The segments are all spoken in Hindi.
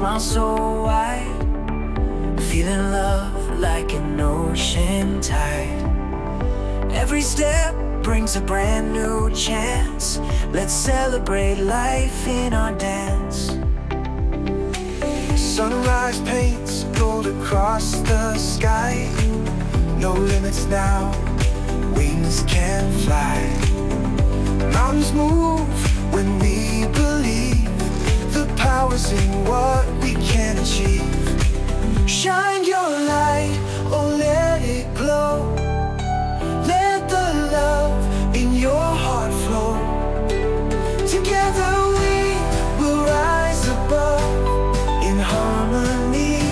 smile so wide, feeling love like an ocean tide. Every step brings a brand new chance. Let's celebrate life in our dance. Sunrise paints gold across the sky. No limits now, wings can fly. Mountains move when we believe. The power's in what we can achieve. Shine your light, oh let it glow. Let the love in your heart flow. Together we will rise above, in harmony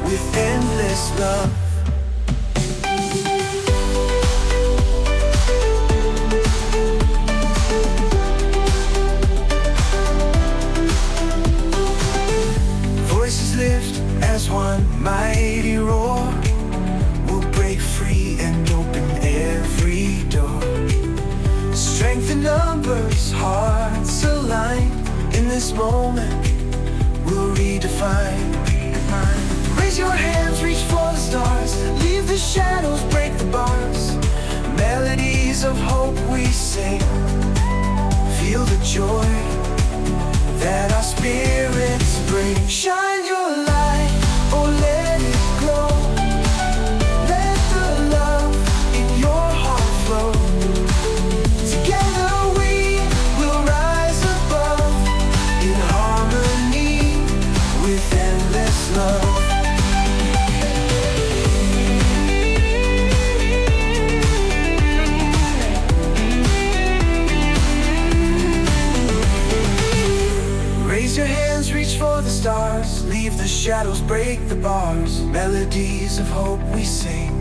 with endless love. Voices lift as one mighty roar. We'll break free and open every door. Strength in numbers, hearts aligned. In this moment, we'll redefine. Raise your hands, reach for the stars. Leave the shadows, break the bars. Melodies of hope we sing. Feel the joy that our spirits bring. Shine your light, oh let it glow. Let the love in your heart flow. Together we will rise above, in harmony with endless love. Raise your hands, reach for the stars. Leave the shadows, break the bars. Melodies of hope we sing.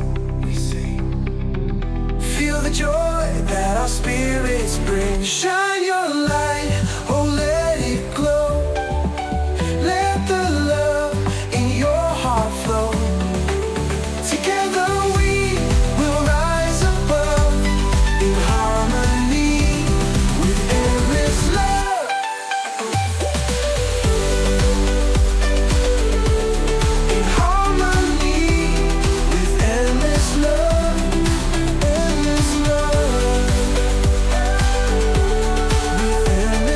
Feel the joy that our spirits bring. Shine your light, oh let it glow. Let the love in your heart flow. Together we will rise above, in harmony with endless love. In harmony with endless love. Endless love. With endless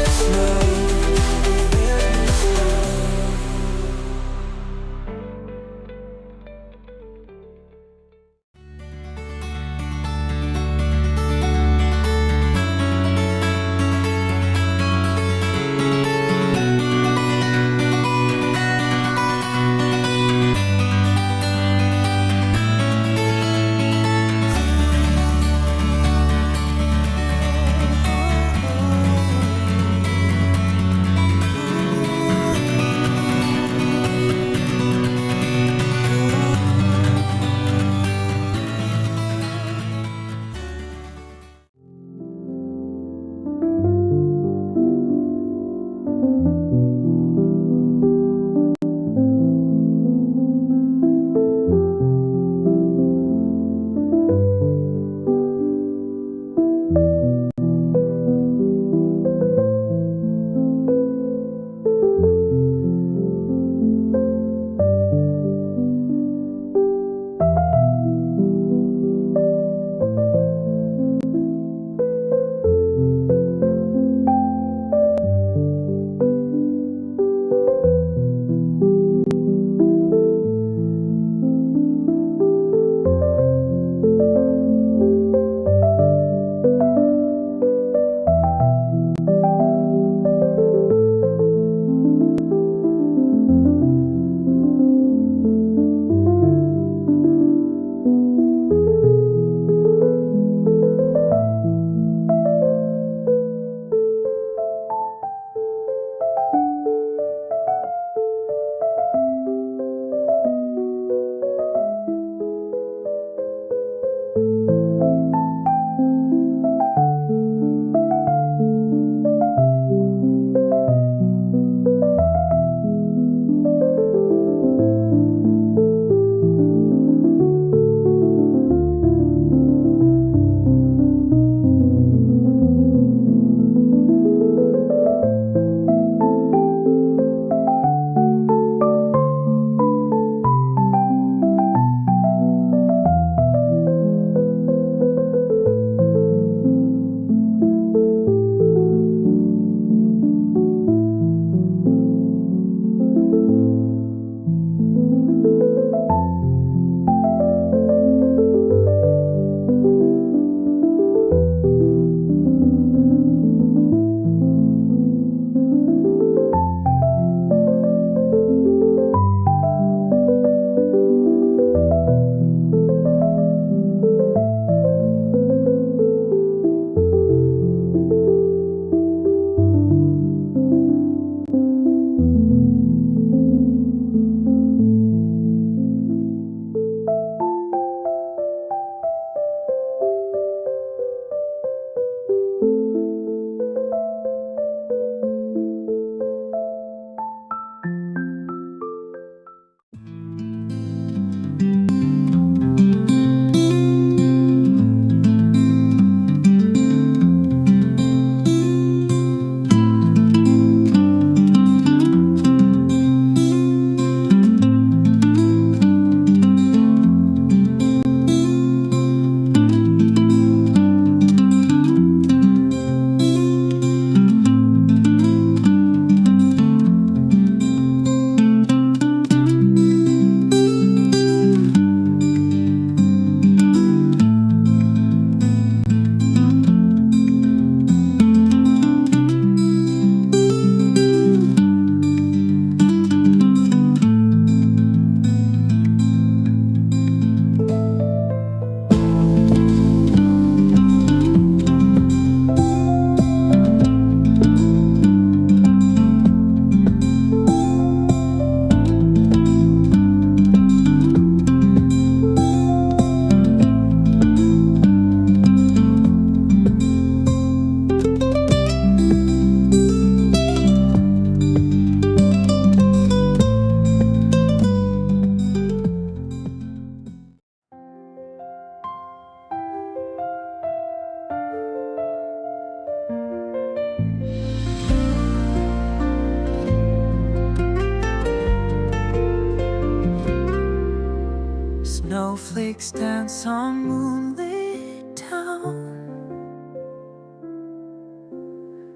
Snowflakes dance on moonlit town.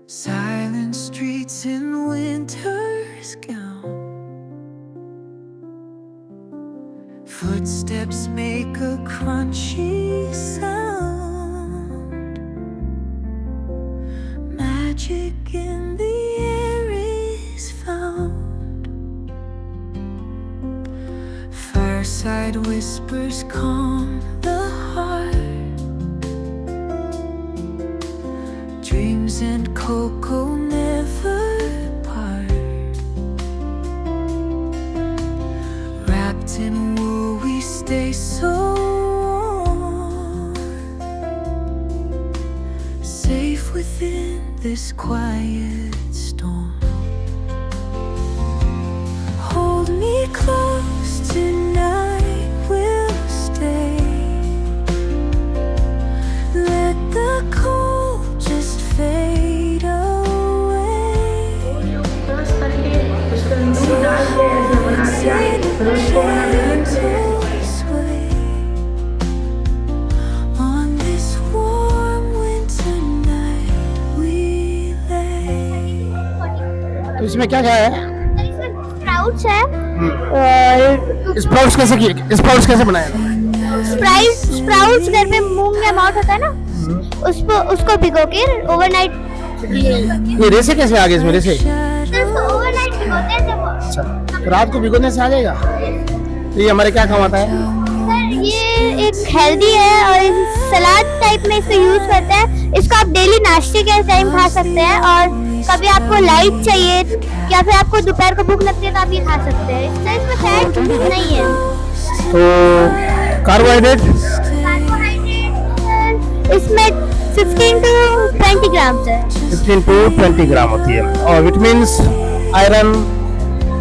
Silent streets in winter's gown. Footsteps make a crunchy sound. Magic in the air is found. Fireside whispers calm the heart. Dreams and cocoa never part. Wrapped in wool we stay so warm. Safe within this quiet storm. Hold me close tonight, we'll stay. Let the cold just fade away. On this warm winter night we lay. तो इसमें क्या क्या है? स्प्राउट्स है और स्प्राउट्स कैसे बनाए? स्प्राउट्स घर में मूंग या मौत होता है ना, उसको भिगो के ओवरनाइट। ये रेसे कैसे आ गए इसमें? रेसे उसको ओवरनाइट भिगोते हैं जब। अच्छा, तो रात को भिगोने से आ जाएगा। तो ये हमारे क्या काम आता है? सर ये एक हेल्दी है और सलाद टाइप में इसको यूज करते हैं। इसको आप डेली नाश्ते के टाइम खा सकते हैं, और कभी आपको लाइट चाहिए या फिर आपको दोपहर को भूख लगती है तो आप ये खा सकते हैं। इसमें फैट नहीं है। तो कार्बोहाइड्रेट इसमें 15 to 20 ग्राम है। 15 to 20 ग्राम होती है। और विटामिन, आयरन?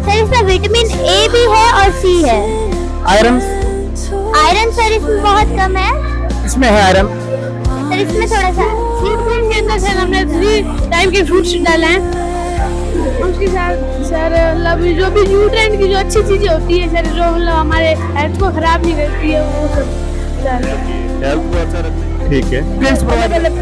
सर इसमें विटामिन ए भी है और सी है। आयरन सर इसमें बहुत कम है। इसमें है आयरन सर इसमें थोड़ा सा के अंदर सर हमने 3 टाइप के फ्रूट्स डाले हैं। उसके साथ सर मतलब जो भी न्यूट्रिएंट की जो अच्छी चीजें होती है सर, जो मतलब हमारे हेल्थ को खराब नहीं करती है, वो सब हेल्थ को अच्छा रखने। ठीक है। अलग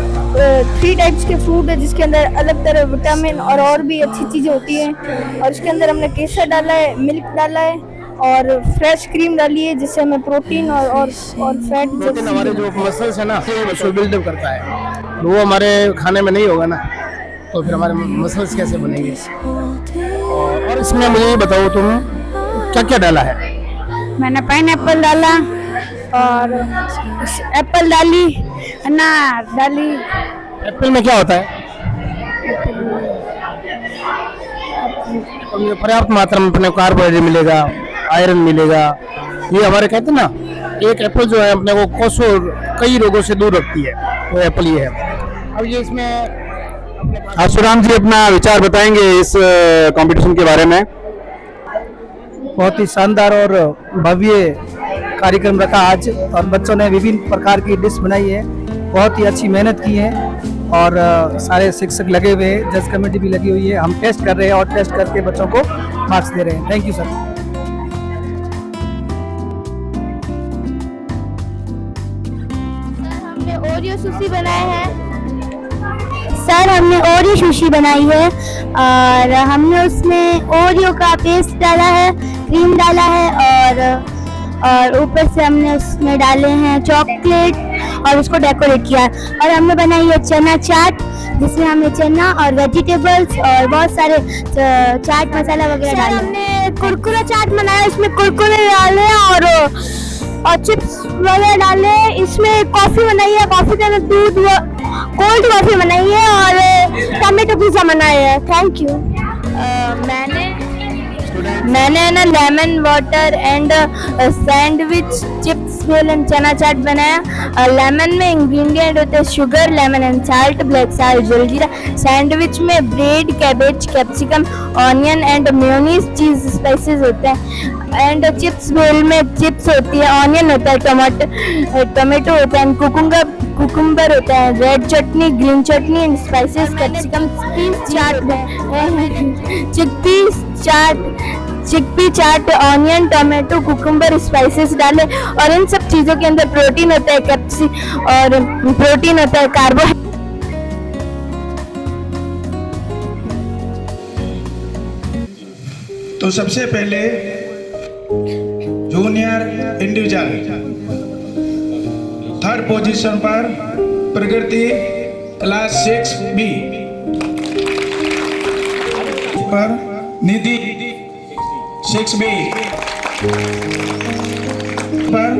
3 टाइप्स के फ्रूट है जिसके अंदर अलग तरह विटामिन और भी अच्छी चीजें होती हैं। और इसके अंदर हमने केसर डाला है, मिल्क डाला है और फ्रेश क्रीम डाली है, जिससे हमें प्रोटीन और फैट। प्रोटीन हमारे जो मसल्स है ना, उसको बिल्डअप करता है। तो वो हमारे खाने में नहीं होगा ना, तो फिर हमारे मसल्स कैसे बनेंगे? और इसमें मुझे ये बताओ तुम क्या क्या डाला है? मैंने पाइनएप्पल डाला और एप्पल डाली, अनार डाली। एप्पल में क्या होता है? पर्याप्त मात्रा में अपने कार्बोहाइड्रेट मिलेगा, आयरन मिलेगा। ये हमारे कहते हैं ना, एक एप्पल जो है अपने को कोसों कई रोगों से दूर रखती है, वो एप्पल ये है। अब ये इसमें सुराम जी अपना विचार बताएंगे इस कंपटीशन के बारे में। बहुत ही शानदार और भव्य कार्यक्रम रखा आज, और बच्चों ने विभिन्न प्रकार की डिश बनाई है। बहुत ही अच्छी मेहनत की है और सारे शिक्षक लगे हुए हैं, जज कमेटी भी लगी हुई है। हम टेस्ट कर रहे हैं और टेस्ट करके बच्चों को मार्क्स दे रहे हैं। Thank you sir. हमने ओरियो सुशी बनाए हैं। सर हमने ओरियो सुशी बनाई है और हमने उसमें ओरियो का पेस्ट डाला है, क्रीम डाला है और ऊपर से हमने उसमें डाले हैं चॉकलेट और उसको डेकोरेट किया। और हमने बनाई है चना चाट, जिसमें हमने चना और वेजिटेबल्स और बहुत सारे चाट मसाला वगैरह डाले। हमने कुरकुरा चाट बनाया, इसमें कुरकुरे डाले और चिप्स वगैरह डाले। इसमें कॉफी बनाई है, कॉफी के अंदर दूध कोल्ड कॉफी बनाई है और टमाटो पिज़्ज़ा बनाया है। Thank you. मैंने ना lemon water and sandwich chips bhel and chana chaat बनाया। लेमन में इंग्रेडिएंट होते हैं sugar, lemon and salt, black salt, jaljeera. Sandwich में bread, cabbage, capsicum, onion and mayonnaise, cheese spices होते हैं। एंड चिप्स बेल में चिप्स होती है, ऑनियन होता है, टमाटो होता है, कुकुम्बर होता है, red chutney, green chutney and spices, capsicum, chickpea chaat, onion, tomato, cucumber, spices डाले और इन सब चीज़ों के अंदर प्रोटीन होता है, कैप्सी और प्रोटीन होता है, कार्बोहाइड्रेट। तो सबसे पहले जूनियर इंडिविजुअल थर्ड पोजीशन पर प्रगति क्लास 6B पर निधि 6B पर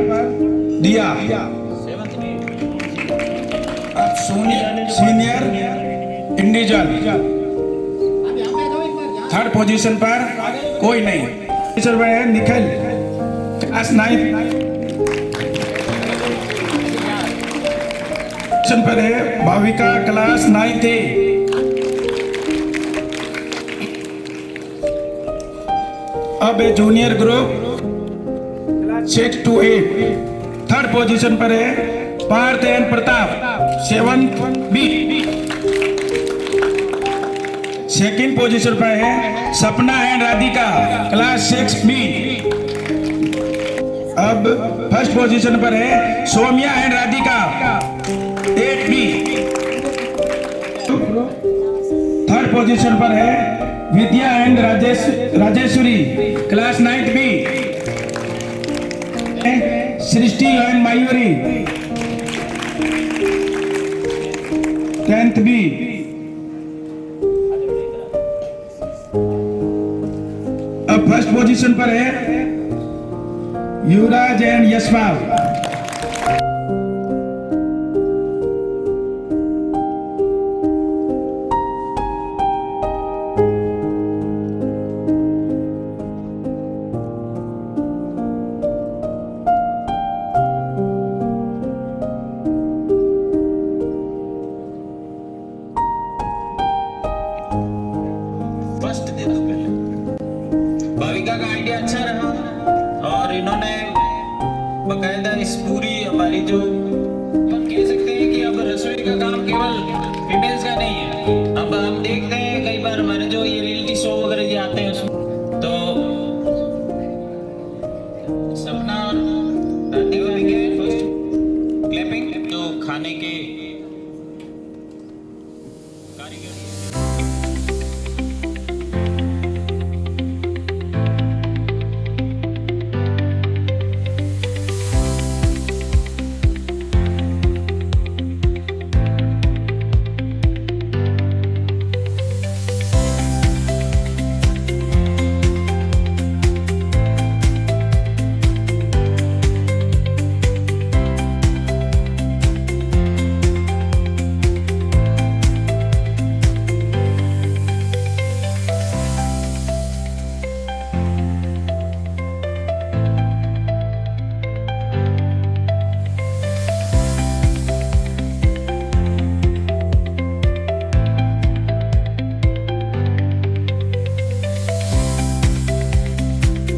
दिया। अब सीनियर इंडिविजुअल थर्ड पोजीशन पर कोई नहीं। टीचर है निखिल क्लास 9 पोजीशन पर है भाविका क्लास 9 थी। अब है junior group 6 to 8 third position पर है Parth and Pratap 7B। Second position पर है सपना एंड राधिका क्लास 6B। अब फर्स्ट पोजीशन पर है Somiya and Radhika 8B। Third position पर है Vidya and Rajeshwari class 9B। Srishti and Mayuri 10th B। अब फर्स्ट पोजीशन पर है युवराज एंड यशपाल। फर्स्ट दिन भाविका का आइडिया अच्छा रहा और इन्होंने बकायदा इस पूरी हमारी जो हम कह सकते हैं कि अब रसोई का काम केवल फीमेल्स का नहीं है। अब हम देखते हैं कई बार हमारे जो ये रियलिटी शो वगैरह जो आते हैं उसमें तो सपना और राधिका के फर्स्ट क्लैपिंग जो खाने के कारीगर